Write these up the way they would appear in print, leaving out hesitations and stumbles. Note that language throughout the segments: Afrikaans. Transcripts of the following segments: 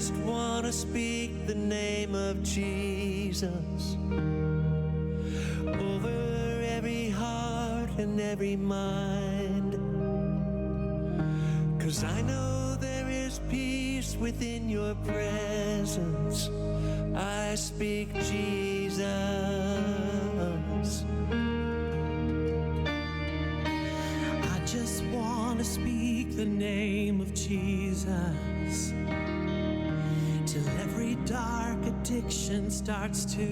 just want to speak the name of Jesus over every heart and every mind. 'Cause I know there is peace within your presence. I speak Jesus. I just want to speak the name of Jesus till every dark addiction starts to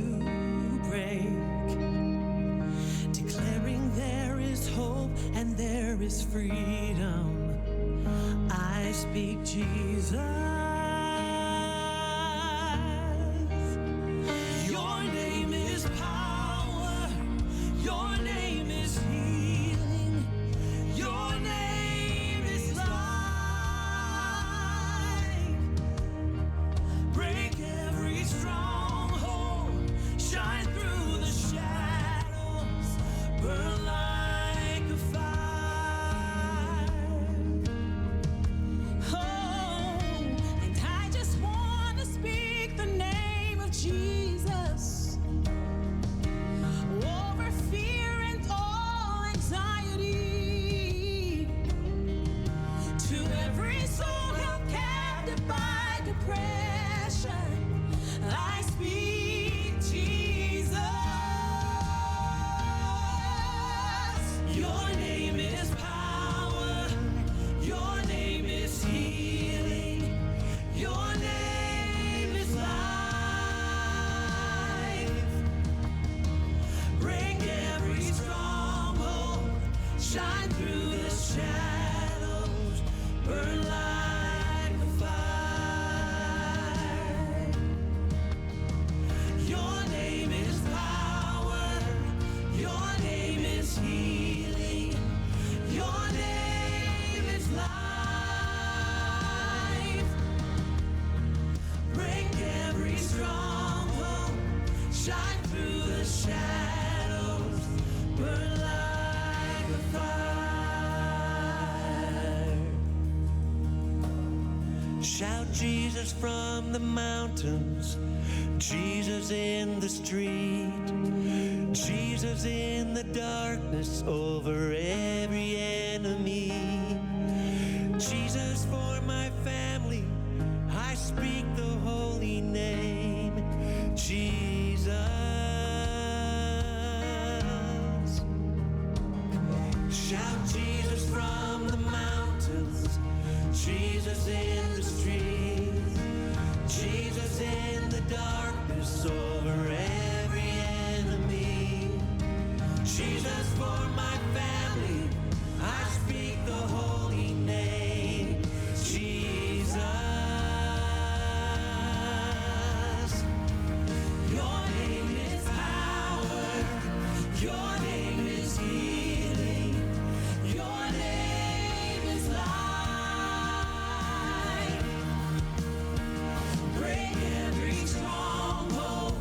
break, declaring there is hope and there is freedom. I speak Jesus. Your name is power. Your name is healing. Your name is life. Break every stronghold. Shine through the shadows. Burn like a fire. Oh, and I just want to speak the name of Jesus over fear and all anxiety, to every soul held captive by depression. I speak Jesus. Your name is power. Your name is healing. Your name is life. Break every stronghold. Shine through the shadows. Burn like a fire. Your name is power. Your name is healing. Your name is life. Break every stronghold. Shine through the shadows. Burn like a fire. Shout Jesus from the mountains, Jesus in the street, Jesus in the darkness over every enemy. Jesus for my family, I speak the holy name, Jesus. Shout Jesus from the mountains, Jesus in the street, Jesus in the darkness over every enemy. Jesus for my family, I speak the holy name, Jesus. Your name is power. Your name is healing. Your name is life. Break every stronghold.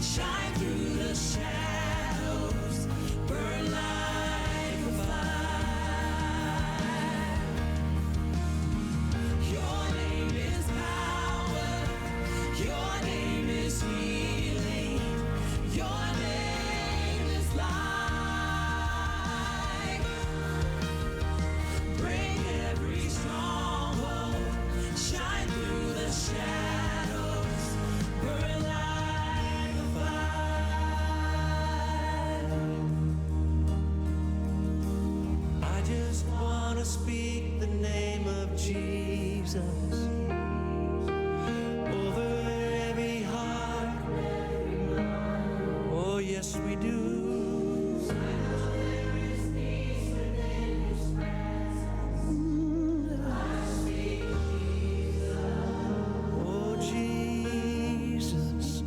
Shine through the shadows. Burn like a fire. Your name is power. Your name is healing. Your name is life. Break every stronghold. Shine through the shadows. Burn like a fire. I just want to speak the name of Jesus over every heart. Oh, yes, we do. Oh, Jesus.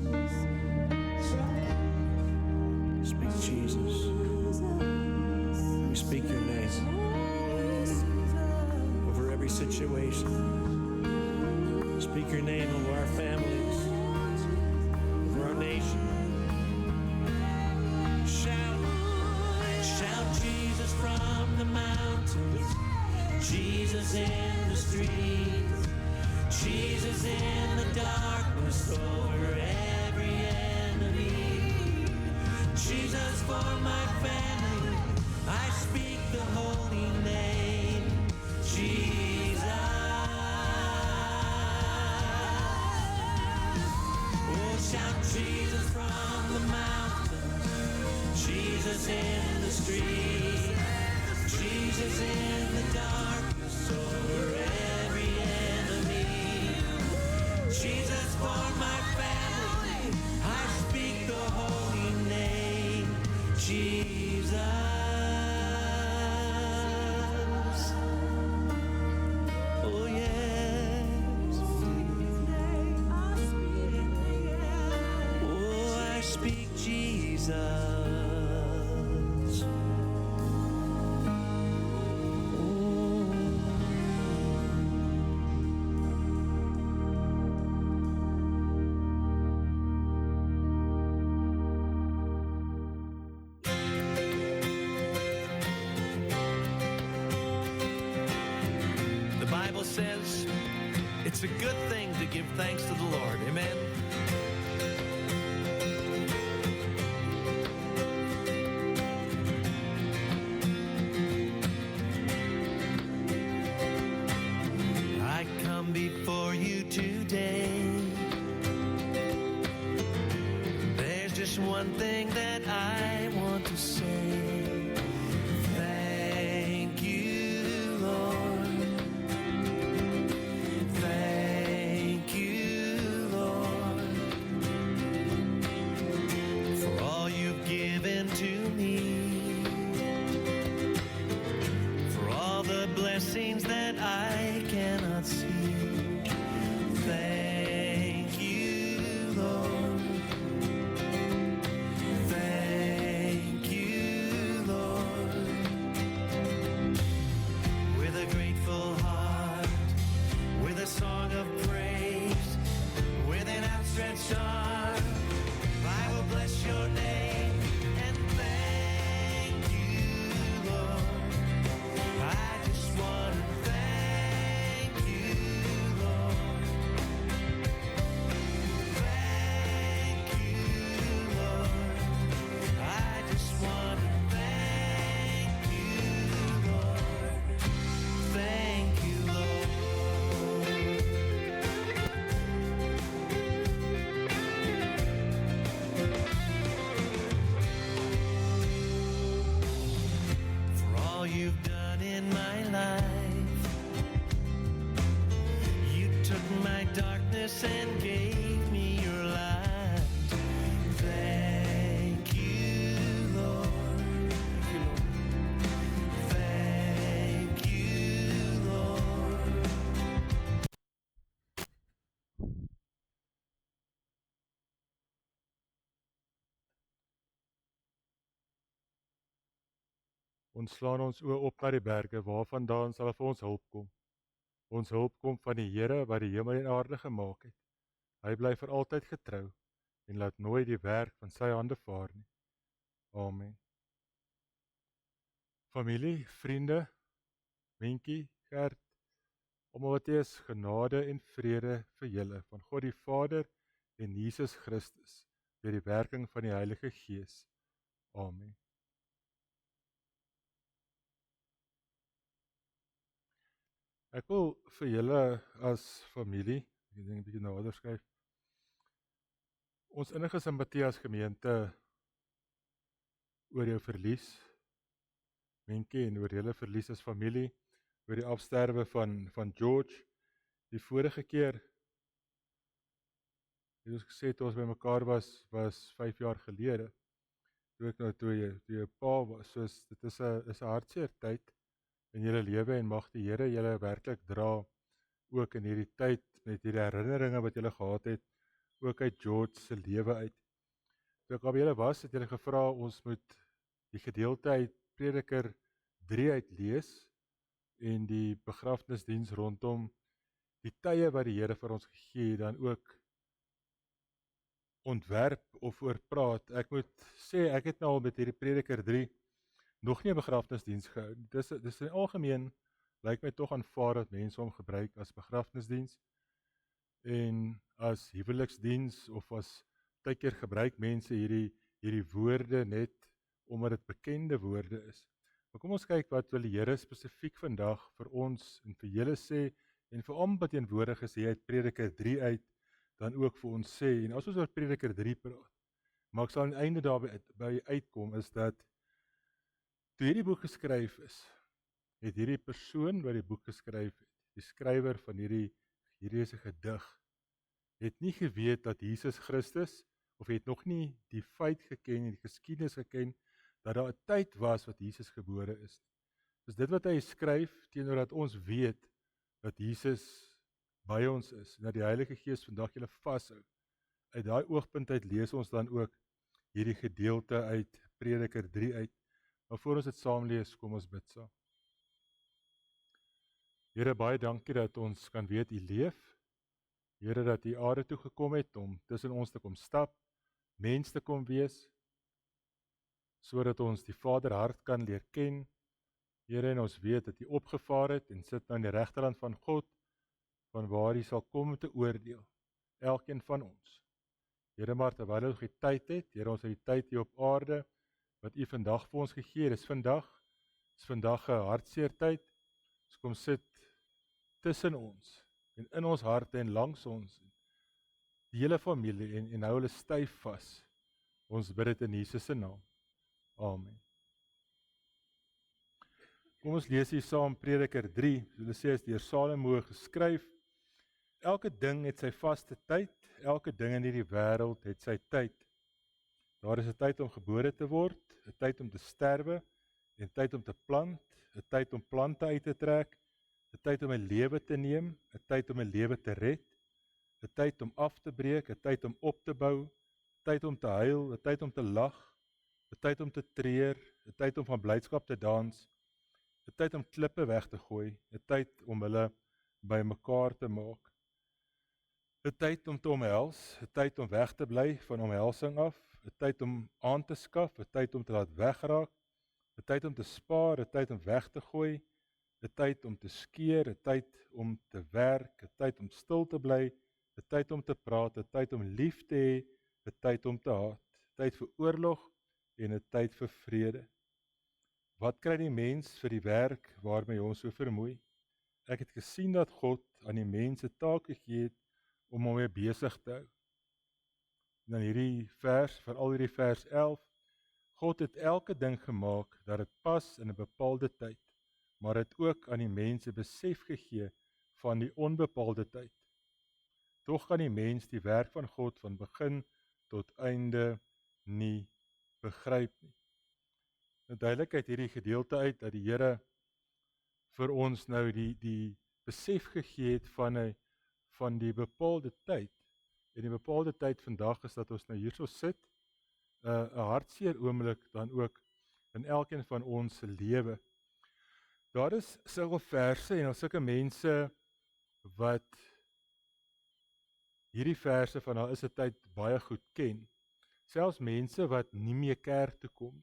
Speak Jesus. We speak your name over every situation. Speak your name over our families, over our nation. Shout Jesus from the mountains, Jesus in the streets, Jesus in the darkness over every enemy. Jesus, for my family, I speak the holy name, Jesus. Oh, shout Jesus from the mountains, Jesus in the street, Jesus in the darkness over every enemy. Jesus, for my family, I speak the holy name, Jesus. Oh yes. Oh, I speak Jesus. The Bible says it's a good thing to give thanks to the Lord. Amen. I come before you today. There's just one thing that I want to say. Thank you, Lord. Thank you, Lord, for all you've given to me, for all the blessings that I cannot see. Thank you, Lord. Thank you, Lord. With a grateful heart, with a song of praise, with an outstretched arm, I will bless your name and thank you, Lord. I just want to thank you, Lord. Thank you, Lord. I just want to thank you, Lord. Thank you, Lord. For all you've done in my life, you took my darkness and gave me your light. Thank you, Lord. Thank you, Lord. Ons slaan ons oë op na die berge, waarvandaan sal vir ons hulp kom. Ons hulp kom van die Here wat die hemel en aarde gemaak het. Hy bly vir altyd getrou en laat nooit die werk van sy hande vaar nie. Amen. Familie, vriende, Mentjie, Gert, almal wat is, genade en vrede vir julle van God die Vader en Jesus Christus deur die werking van die Heilige Gees. Amen. Ek wil vir julle as familie, ek dink 'n bietjie nader skryf, ons innige simpatie as gemeente oor jou verlies, Mentjie, en oor julle verlies as familie, oor die afsterwe van George. Die vorige keer het ons gesê toe ons by mekaar was 5 jaar gelede, toe ek nou toe jou pa was, soos dit is 'n hartseer tyd in julle lewe en mag die Here julle werklik dra, ook in hierdie tyd met hierdie herinneringe wat julle gehad het, ook uit George se lewe uit. Toe ek al by julle was, het julle gevra ons moet die gedeelte uit Prediker 3 uit lees en die begrafnisdiens rondom die tye wat die Here vir ons gegee het, dan ook ontwerp of oor praat. Ek moet sê, ek het nou al met hierdie Prediker 3 nog nie 'n begrafnisdiens gehou. Dis in algemeen, lyk my tog aanvaar dat mense hom gebruik as begrafnisdiens. En as huweliksdiens of as partykeer gebruik mense hierdie woorde net omdat dit bekende woorde is. Maar kom ons kyk wat wil die Here spesifiek vandag vir ons en vir julle sê en vir almal wat teenwoordig is hier uit Prediker 3 uit dan ook vir ons sê. En as ons oor Prediker 3 praat, maar ek sal aan die einde daarby uitkom is dat toe hierdie boek geskryf is, het hierdie persoon wat die boek geskryf het, die skrywer van hierdie is 'n gedig, het nie geweet dat Jesus Christus, of het nog nie die feit geken, die geskiedenis geken, dat daar 'n tyd was wat Jesus gebore is. Dus dit wat hy skryf, teenoor dat ons weet, dat Jesus by ons is, en dat die Heilige Gees vandag julle vashou. Uit daai oogpunt uit lees ons dan ook hierdie gedeelte uit Prediker 3 uit. Maar voor ons dit saam lees, kom ons bid saam. Here, baie dankie dat ons kan weet U leef. Here, dat U aarde toe gekom het om tussen ons te kom stap, mens te kom wees, sodat ons die Vaderhart kan leer ken. Here, en ons weet dat U opgevaar het en sit nou aan die regterhand van God, van waar U sal kom om te oordeel, elkeen van ons. Here, maar terwyl ons die tyd het, Here, ons het die tyd hier op aarde, wat U vandag vir ons gegee het, is vandag 'n hartseer tyd. Ons kom sit tussen ons, en in ons harte en langs ons, die hele familie, en hou hulle styf vas. Ons bid dit in Jesus se naam. Amen. Kom ons lees hier saam Prediker 3, hulle sê is deur Salomo geskryf. Elke ding het sy vaste tyd, elke ding in hierdie wêreld het sy tyd. Daar is 'n tyd om gebore te word, 'n tyd om te sterwe, 'n tyd om te plant, 'n tyd om plante uit te trek, 'n tyd om 'n lewe te neem, 'n tyd om 'n lewe te red, 'n tyd om af te breek, 'n tyd om op te bou, 'n tyd om te huil, 'n tyd om te lag, 'n tyd om te treur, 'n tyd om van blydskap te dans, 'n tyd om klippe weg te gooi, 'n tyd om hulle bymekaar te maak, 'n tyd om te omhels, 'n tyd om weg te bly van omhelsing af, 'n tyd om aan te skaf, 'n tyd om te laat wegraak, 'n tyd om te spaar, 'n tyd om weg te gooi, 'n tyd om te skeer, 'n tyd om te werk, 'n tyd om stil te bly, 'n tyd om te praat, 'n tyd om lief te hê, 'n tyd om te haat, 'n tyd vir oorlog en 'n tyd vir vrede. Wat kry die mens vir die werk waarmee hy hom so vermoei? Ek het gesien dat God aan die mense taak gegee het om hom mee besig te hou. En dan hierdie vers, veral hierdie vers 11, God het elke ding gemaak dat dit pas in 'n bepaalde tyd, maar het ook aan die mense besef gegee van die onbepaalde tyd. Tog kan die mens die werk van God van begin tot einde nie begryp nie. Nou duidelik uit hierdie gedeelte uit dat die Here vir ons nou die besef gegee het van die bepaalde tyd. En die bepaalde tyd vandag is dat ons nou hierso sit, 'n hartseer oomblik dan ook in elkeen van ons se lewe. Daar is sulke verse en sulke mense wat hierdie verse van daar is 'n tyd baie goed ken. Selfs mense wat nie meer kerk toe kom,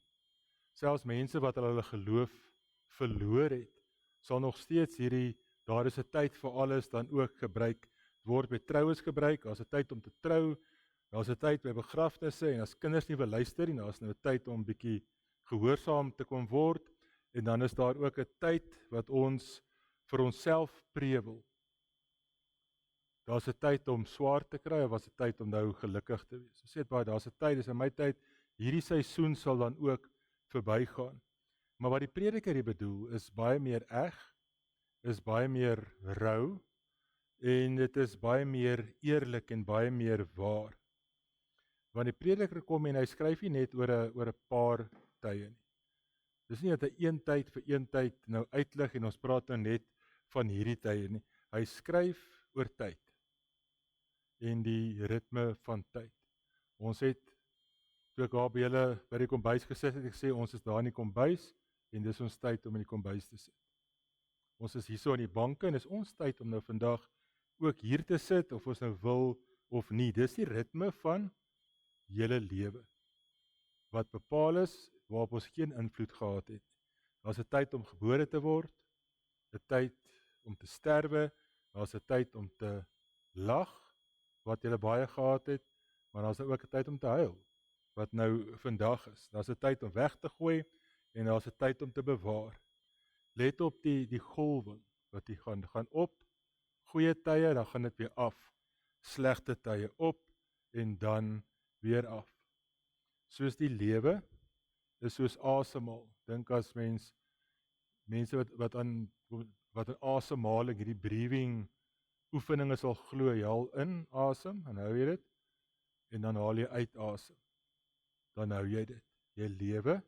selfs mense wat hulle geloof verloor het, sal nog steeds daar is 'n tyd vir alles dan ook gebruik, word by troues gebruik, daar's 'n tyd om te trou, daar's 'n tyd by begrafnisse, en as kinders nie wil luister nie, daar's nou 'n tyd om bietjie gehoorsaam te kom word, en dan is daar ook 'n tyd wat ons vir onsself prewel. Daar's 'n tyd om swaar te kry, of was 'n tyd om nou gelukkig te wees. Ons sê baie, daar's 'n tyd, dis in my tyd, hierdie seisoen sal dan ook verbygaan. Maar wat die prediker hier bedoel, is baie meer eg, is baie meer rou, en dit is baie meer eerlik en baie meer waar. Want die prediker kom en hy skryf nie net oor 'n paar tye nie. Dis nie dat hy een tyd vir een tyd nou uitlig en ons praat nou net van hierdie tye nie. Hy skryf oor tyd en die ritme van tyd. Ons het, toe ek daar by julle by die kombuis gesit het, ek sê ons is daar in die kombuis en dis ons tyd om in die kombuis te sit. Ons is hierso in die banke en dis ons tyd om nou vandag ook hier te sit, of ons nou wil of nie. Dis die ritme van julle lewe, wat bepaal is, waarop ons geen invloed gehad het. Daar's 'n tyd om gebore te word, 'n tyd om te sterwe, daar's 'n tyd om te lag, wat jy baie gehad het, maar daar's ook 'n tyd om te huil, wat nou vandag is. Daar's 'n tyd om weg te gooi, en daar's 'n tyd om te bewaar. Let op die golwing, wat die gaan op, goeie tye, dan gaan dit weer af, slegte tye op, en dan weer af. Soos die lewe, is soos asemhaal. Dink as mense wat aan asemhaling, hierdie breathing oefeninge sal glo, jy haal in asem, en hou jy dit, en dan haal jy uit asem, dan hou jy dit. Jy lewe,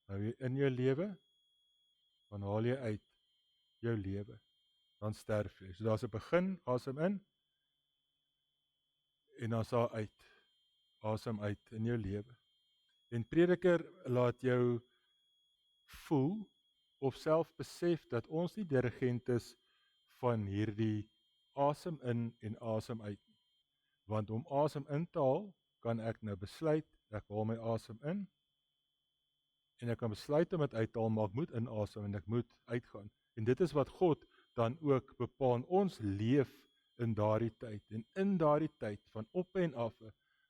hou jy in jou lewe, dan haal jy uit jou lewe, dan sterf jy. So daar's 'n begin, asem in, en dan sal uit, asem uit in jou lewe. En Prediker laat jou voel, of self besef, dat ons nie dirigent is van hierdie asem in en asem uit. Want om asem in te haal, kan ek nou besluit, ek haal my asem in, en ek kan besluit om dit uit te haal, maar ek moet inasem en ek moet uitgaan. En dit is wat God dan ook bepaal. Ons leef in daardie tyd, en in daardie tyd van op en af,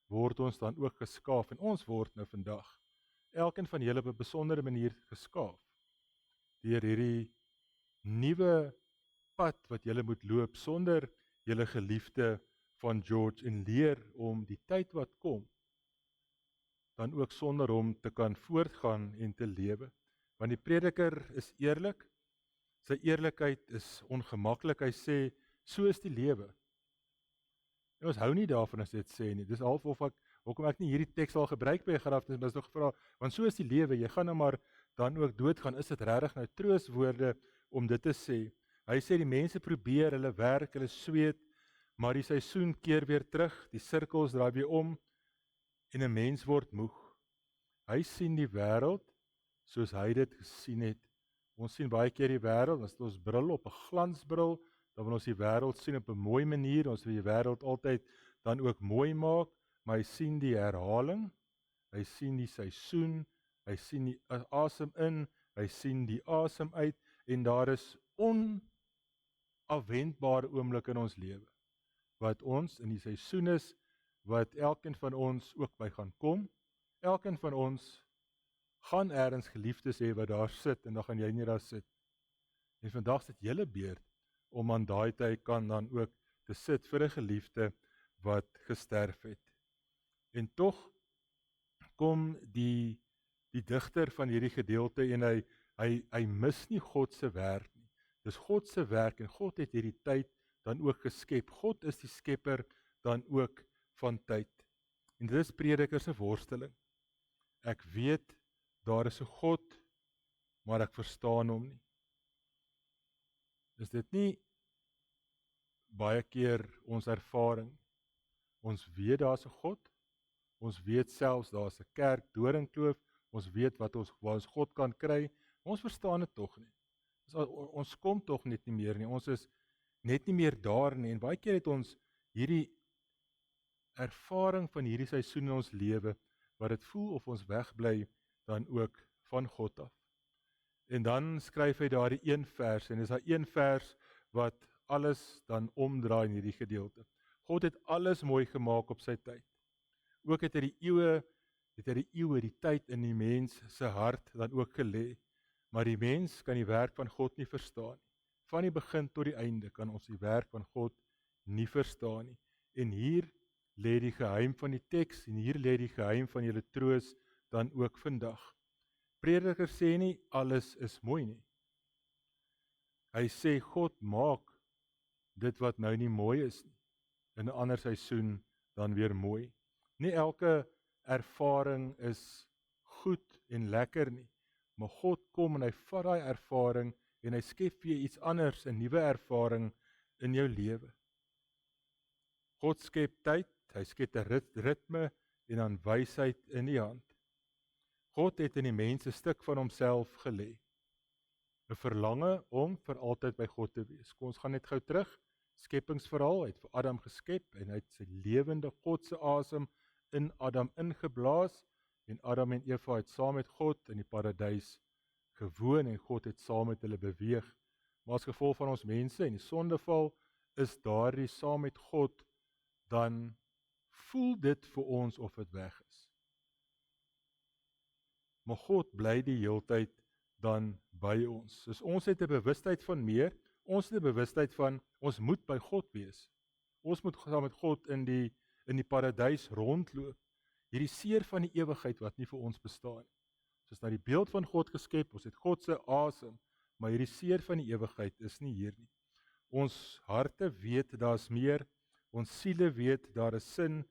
word ons dan ook geskaaf, en ons word nou vandag, elkeen van julle op 'n besondere manier geskaaf, deur hierdie nuwe pad wat julle moet loop, sonder julle geliefde van George, en leer om die tyd wat kom, dan ook sonder hom te kan voortgaan en te lewe. Want die Prediker is eerlik, sy eerlikheid is ongemaklik, hy sê, so is die lewe. En ons hou nie daarvan as dit sê nie, dis half of hoekom ek nie hierdie teks al gebruik by begrafnis, maar is nog gevra, want so is die lewe, jy gaan nou maar dan ook doodgaan, is dit regtig nou troostwoorde om dit te sê. Hy sê die mense probeer, hulle werk, hulle sweet, maar die seisoen keer weer terug, die sirkels draai weer om, en 'n mens word moeg. Hy sien die wêreld soos hy dit gesien het. Ons sien baie keer die wêreld, as ons bril op 'n glansbril, dan wil ons die wêreld sien op 'n mooi manier, ons wil die wêreld altyd dan ook mooi maak, maar hy sien die herhaling, hy sien die seisoen, hy sien die asem in, hy sien die asem uit, en daar is onafwendbare oomblikke in ons lewe, wat ons in die seisoen is, wat elkeen van ons ook by gaan kom. Elkeen van ons gaan ergens geliefdes hê wat daar sit, en dan gaan jy nie daar sit. En vandag sit julle beurt om aan daai tyd kan dan ook te sit vir 'n geliefde wat gesterf het. En tog kom die digter van hierdie gedeelte, en hy mis nie God se werk nie. Dis God se werk, en God het hierdie tyd dan ook geskep. God is die skepper dan ook van tyd. En dit is Prediker se worsteling. Ek weet, daar is 'n God, maar ek verstaan hom nie. Is dit nie baie keer ons ervaring? Ons weet daar's 'n God, ons weet selfs daar's 'n kerk, Doringkloof, ons weet waar ons God kan kry, ons verstaan dit tog nie. Ons kom tog net nie meer nie, ons is net nie meer daar nie, en baie keer het ons hierdie ervaring van hierdie seisoen in ons lewe, wat dit voel of ons wegbly dan ook van God af. En dan skryf hy daardie een vers, en dis daai een vers wat alles dan omdraai in hierdie gedeelte. God het alles mooi gemaak op sy tyd. Ook het hy die eeue, die tyd in die mens se hart dan ook gelê. Maar die mens kan die werk van God nie verstaan nie. Van die begin tot die einde kan ons die werk van God nie verstaan nie. En hier lê die geheim van die teks, en hier lê die geheim van julle troos dan ook vandag. Prediker sê nie alles is mooi nie. Hy sê God maak dit wat nou nie mooi is nie, in 'n ander seisoen dan weer mooi. Nie elke ervaring is goed en lekker nie, maar God kom en hy vat daai ervaring en hy skep vir jou iets anders, 'n nuwe ervaring in jou lewe. God skep tyd, hy skep 'n ritme en dan wysheid in die hand. God het in die mens 'n stuk van homself gelê, 'n verlange om vir altyd by God te wees. Kom ons gaan net gou terug, skepingsverhaal, hy het vir Adam geskep en hy het sy lewende God se asem in Adam ingeblaas, en Adam en Eva het saam met God in die paradys gewoon, en God het saam met hulle beweeg. Maar as gevolg van ons mense en die sondeval, is daardie saam met God dan voel dit vir ons of dit weg is. Maar God bly die heeltyd dan by ons. Dus ons het 'n bewustheid van meer, ons het 'n bewustheid van, ons moet by God wees. Ons moet saam met God in die paradys rondloop. Hierdie seer van die ewigheid wat nie vir ons bestaan nie. Ons is na die beeld van God geskep, ons het God se asem, maar hierdie seer van die ewigheid is nie hier nie. Ons harte weet daar's meer, ons siele weet daar is sin,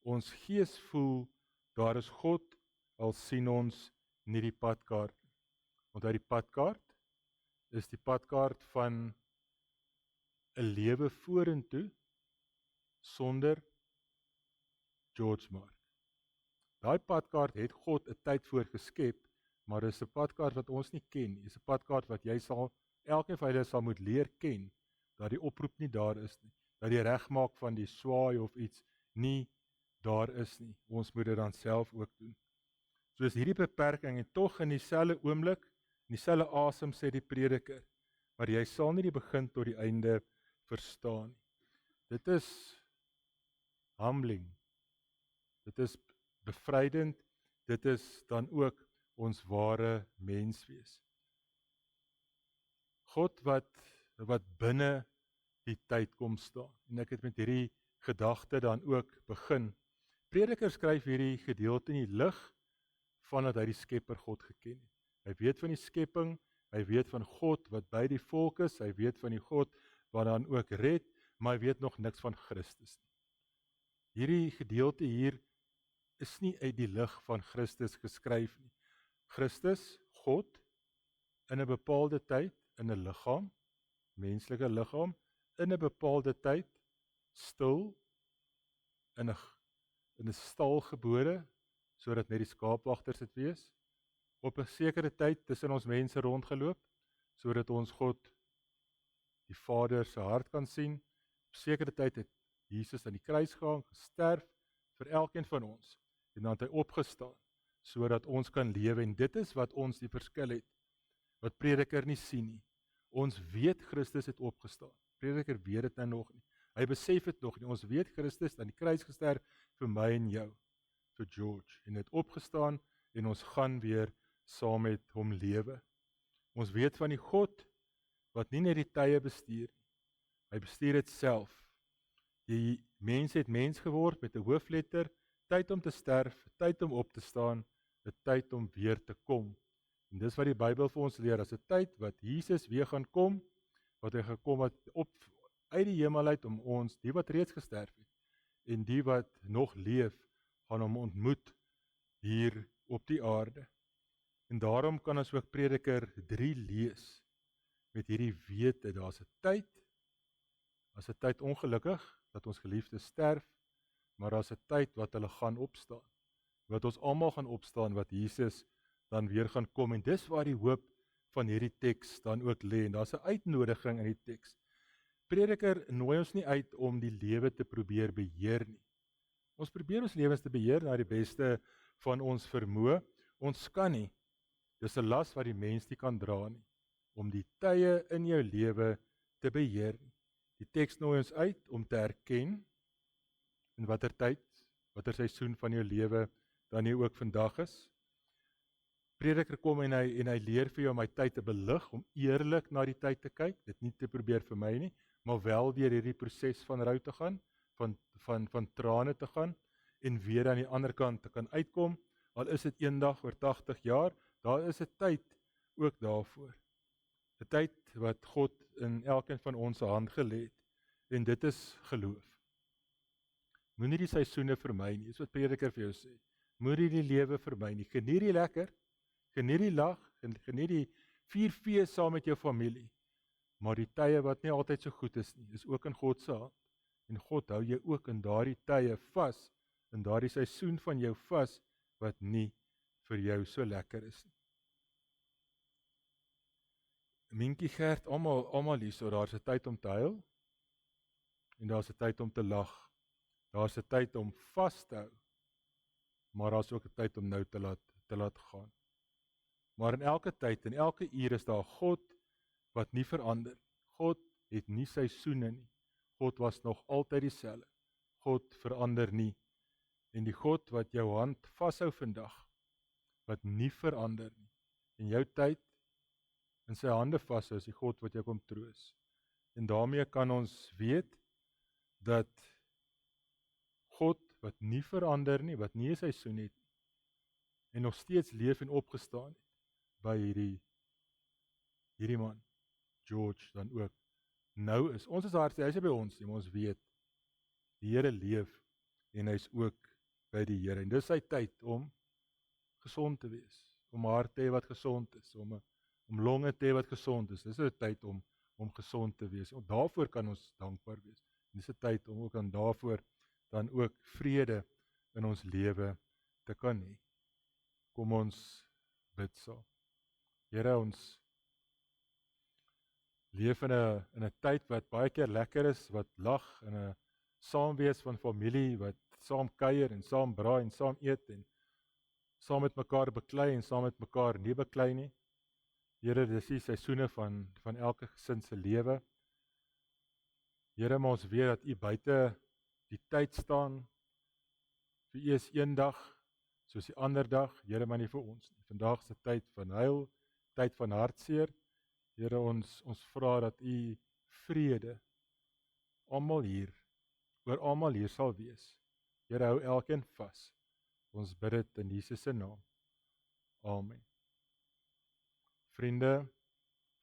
ons gees voel daar is God, al sien ons nie die padkaart. Want uit die padkaart is die padkaart van 'n lewe vorentoe sonder George Mark. Daai padkaart het God 'n tyd voor geskep, maar dis 'n padkaart wat ons nie ken nie. Dis 'n padkaart wat jy elkeen van julle sal moet leer ken, dat die oproep nie daar is nie, dat die regmaak van die swaai of iets nie daar is nie. Ons moet dit dan self ook doen. So is hierdie beperking en tog in dieselfde oomblik, in dieselfde asem sê die prediker, maar jy sal nie die begin tot die einde verstaan nie. Dit is humbling. Dit is bevrydend. Dit is dan ook ons ware menswees. God wat binne die tyd kom staan. En ek het met hierdie gedagte dan ook begin. Prediker skryf hierdie gedeelte in die lig vandat hy die Skepper God geken het. Hy weet van die skepping, hy weet van God wat by die volk is, hy weet van die God wat dan ook red, maar hy weet nog niks van Christus nie. Hierdie gedeelte hier is nie uit die lig van Christus geskryf nie. Christus, God, in 'n bepaalde tyd, in 'n liggaam, menslike liggaam, in 'n bepaalde tyd, stil, in 'n stal gebore, sodat net die skaapwagters dit wees, op 'n sekere tyd tussen ons mense rondgeloop, sodat ons God, die Vader se hart kan sien. Op 'n sekere tyd het Jesus aan die kruis gehang, gesterf vir elkeen van ons, en dan het hy opgestaan, sodat ons kan lewe, en dit is wat ons die verskil het, wat prediker nie sien nie. Ons weet Christus het opgestaan, prediker weet dit nou nog nie, hy besef dit nog nie, ons weet Christus aan die kruis gesterf vir my en jou, vir George, en het opgestaan, en ons gaan weer saam met hom lewe. Ons weet van die God, wat nie net die tye bestuur nie, hy bestuur dit self. Die mens het mens geword met 'n hoofletter, tyd om te sterf, tyd om op te staan, 'n tyd om weer te kom. En dis wat die Bybel vir ons leer, as 'n tyd wat Jesus weer gaan kom, wat hy gekom het op uit die hemel uit om ons, die wat reeds gesterf het, en die wat nog leef, gaan hom ontmoet hier op die aarde. En daarom kan ons ook Prediker 3 lees, met hierdie wete, daar's 'n tyd ongelukkig, dat ons geliefdes sterf, maar daar's 'n tyd wat hulle gaan opstaan, wat ons almal gaan opstaan, wat Jesus dan weer gaan kom, en dis waar die hoop van hierdie teks dan ook lê, en daar's 'n uitnodiging in die teks. Prediker nooi ons nie uit om die lewe te probeer beheer nie. Ons probeer ons lewens te beheer na die beste van ons vermoë, ons kan nie, dis 'n las wat die mens nie kan dra nie, om die tye in jou lewe te beheer nie. Die teks nooi ons uit om te erken in watter tyd, watter seisoen van jou lewe dan nie ook vandag is. Prediker kom en hy leer vir jou om my tyd te belig, om eerlik na die tyd te kyk, dit nie te probeer vir my nie, maar wel deur hierdie proses van rou te gaan, van trane te gaan, en weer aan die ander kant te kan uitkom, al is dit eendag oor 80 jaar, daar is 'n tyd ook daarvoor. 'n Tyd wat God in elkeen van ons se hand gelê het, en dit is geloof. Moenie die seisoene vermy nie, is wat Prediker vir jou sê. Moenie die lewe vermy nie, geniet die lekker, geniet die lag, geniet die 4 fees saam met jou familie, maar die tye wat nie altyd so goed is nie, is ook in God se hand, en God hou jou ook in daardie tye vas, in daardie seisoen van jou vas, wat nie vir jou so lekker is nie. Minkie Gert, almal hierso, daar's 'n tyd om te huil, en daar's 'n tyd om te lag, daar's 'n tyd om vas te hou, maar daar's ook 'n tyd om nou te laat gaan. Maar in elke tyd, in elke uur is daar God wat nie verander. God het nie seisoene nie. God was nog altyd dieselfde. God verander nie. En die God wat jou hand vashou vandag, wat nie verander nie, en jou tyd in sy hande vashou, is die God wat jou kom troos. En daarmee kan ons weet, dat God wat nie verander nie, wat nie 'n seisoen het, en nog steeds leef en opgestaan het, by hierdie man, George dan ook, nou is, ons is hartseer, hy is nie by ons nie, maar ons weet, die Here leef, en hy is ook by die Here, en dis sy tyd om gesond te wees, om hart te hê wat gesond is, om longe te hê wat gesond is, dis 'n tyd om gesond te wees, en daarvoor kan ons dankbaar wees, en dis 'n tyd om ook dan daarvoor, dan ook vrede in ons lewe te kan hê. Kom ons bid saam. Here, ons leef in 'n tyd wat baie keer lekker is, wat lag, in 'n saamwees van familie, wat saam kuier en saam braai en saam eet en saam met mekaar beklei en saam met mekaar nie beklei nie. Here, dis die seisoene van elke gesin se lewe. Here, maar ons weet dat U buite die tyd staan, vir U is een dag, soos die ander dag, Here, maar nie vir ons nie. Vandag is 'n tyd van huil, tyd van hartseer. Here, ons vra dat U vrede oor almal hier sal wees. Here, hou elkeen vas. Ons bid dit in Jesus se naam. Amen. Vriende,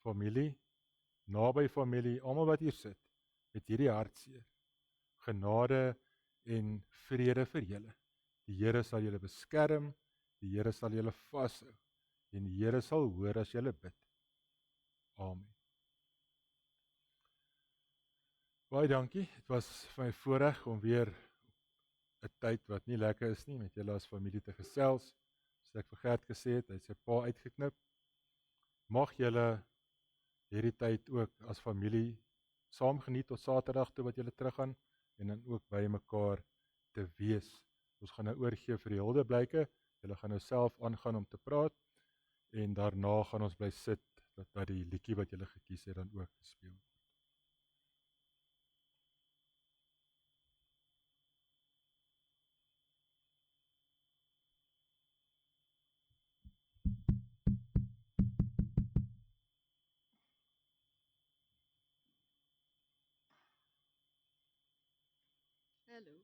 familie, naby familie, almal wat hier sit, met hierdie hartseer, genade en vrede vir julle. Die Here sal julle beskerm, die Here sal julle vashou, en die Here sal hoor as julle bid. Amen. Baie dankie, het was vir my voorreg om weer 'n tyd wat nie lekker is nie, met julle as familie te gesels, soos ek vir Gert gesê het, hy het sy pa uitgeknip. Mag julle hierdie tyd ook as familie saam geniet tot Saterdag toe wat julle teruggaan, en dan ook by mekaar te wees. Ons gaan nou oorgee vir die Hildeblyke, julle gaan nou self aangaan om te praat, en daarna gaan ons bly sit, dat die liedjie wat julle gekies het dan ook gespeel. Hello.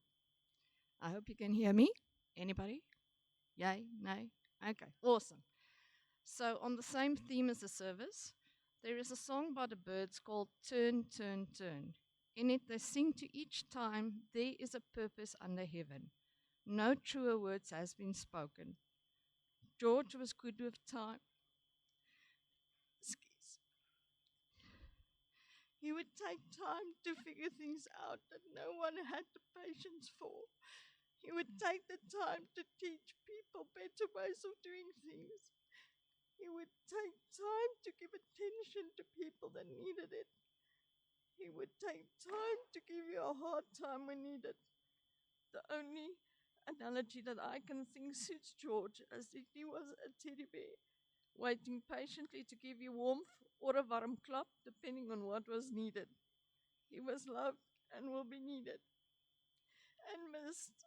I hope you can hear me. Anybody? Yay? Nay? Okay, awesome. So on the same theme as the service, there is a song by the Birds called Turn, Turn, Turn. In it they sing to each time, there is a purpose under heaven. No truer words has been spoken. George was good with time. He would take time to figure things out that no one had the patience for. He would take the time to teach people better ways of doing things. He would take time to give attention to people that needed it. He would take time to give you a hard time when needed. The only analogy that I can think suits George as if he was a teddy bear, waiting patiently to give you warmth or a warm klap, depending on what was needed. He was loved and will be needed and missed.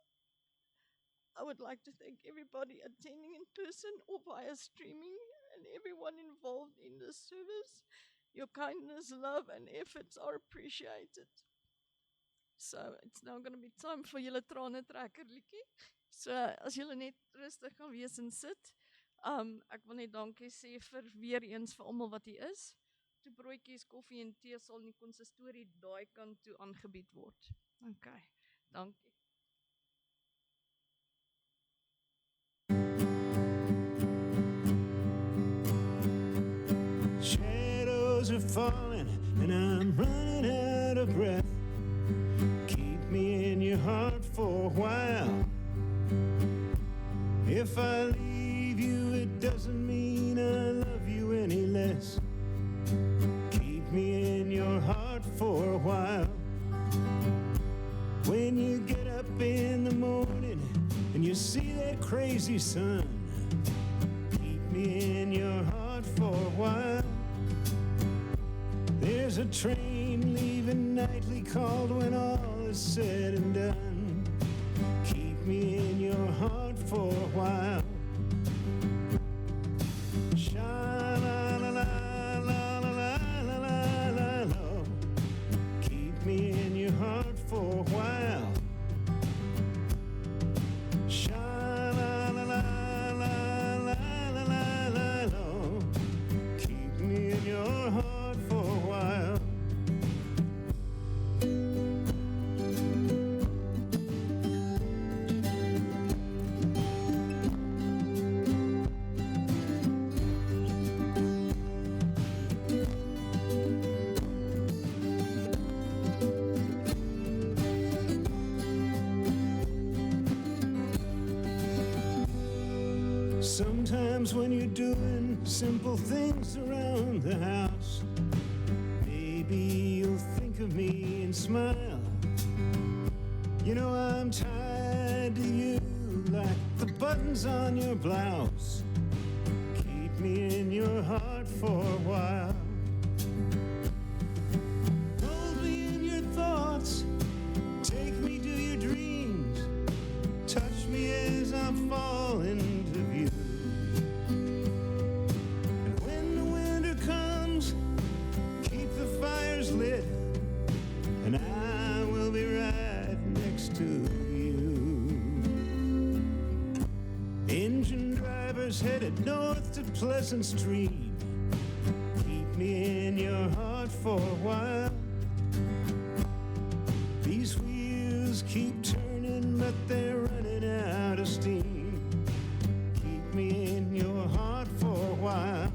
I would like to thank everybody attending in person or via streaming and everyone involved in this service. Your kindness, love and efforts are appreciated. So it's now going to be time for julle trane trekker liedjie. So as julle net rustig kan wees en sit. Ek wil net dankie sê vir weer eens vir almal wat hier is. Toe broodjies, koffie en tee sal in die konsistorie daai kant toe aangebied word. Okay, dankie. Shadows are falling and I'm running out of breath. Keep me in your heart for a while. If I leave you, it doesn't mean I love you any less. Keep me in your heart for a while. When you get up in the morning and you see that crazy sun, keep me in your heart for a while. There's a train leaving nightly called when all is said and done. keep me in your heart for a while. Sha-la-la-la-la-la-la-la-la-la. Keep me in your heart for a while. Sha-la-la-la-la-la-la-la-la. Keep me in your heart for a while. Sometimes when you're doing simple things around the house, maybe you'll think of me and smile. You know I'm tied to you like the buttons on your blouse. Keep me in your heart for a while. Hold me in your thoughts, take me to your dreams, touch me as I fall into view. And when the winter comes, keep the fires lit, and I will be right next to you. Engine drivers headed north to Pleasant Street. Keep me in your heart for a while. These wheels keep turning, but they're running out of steam. Keep me in your heart for a while.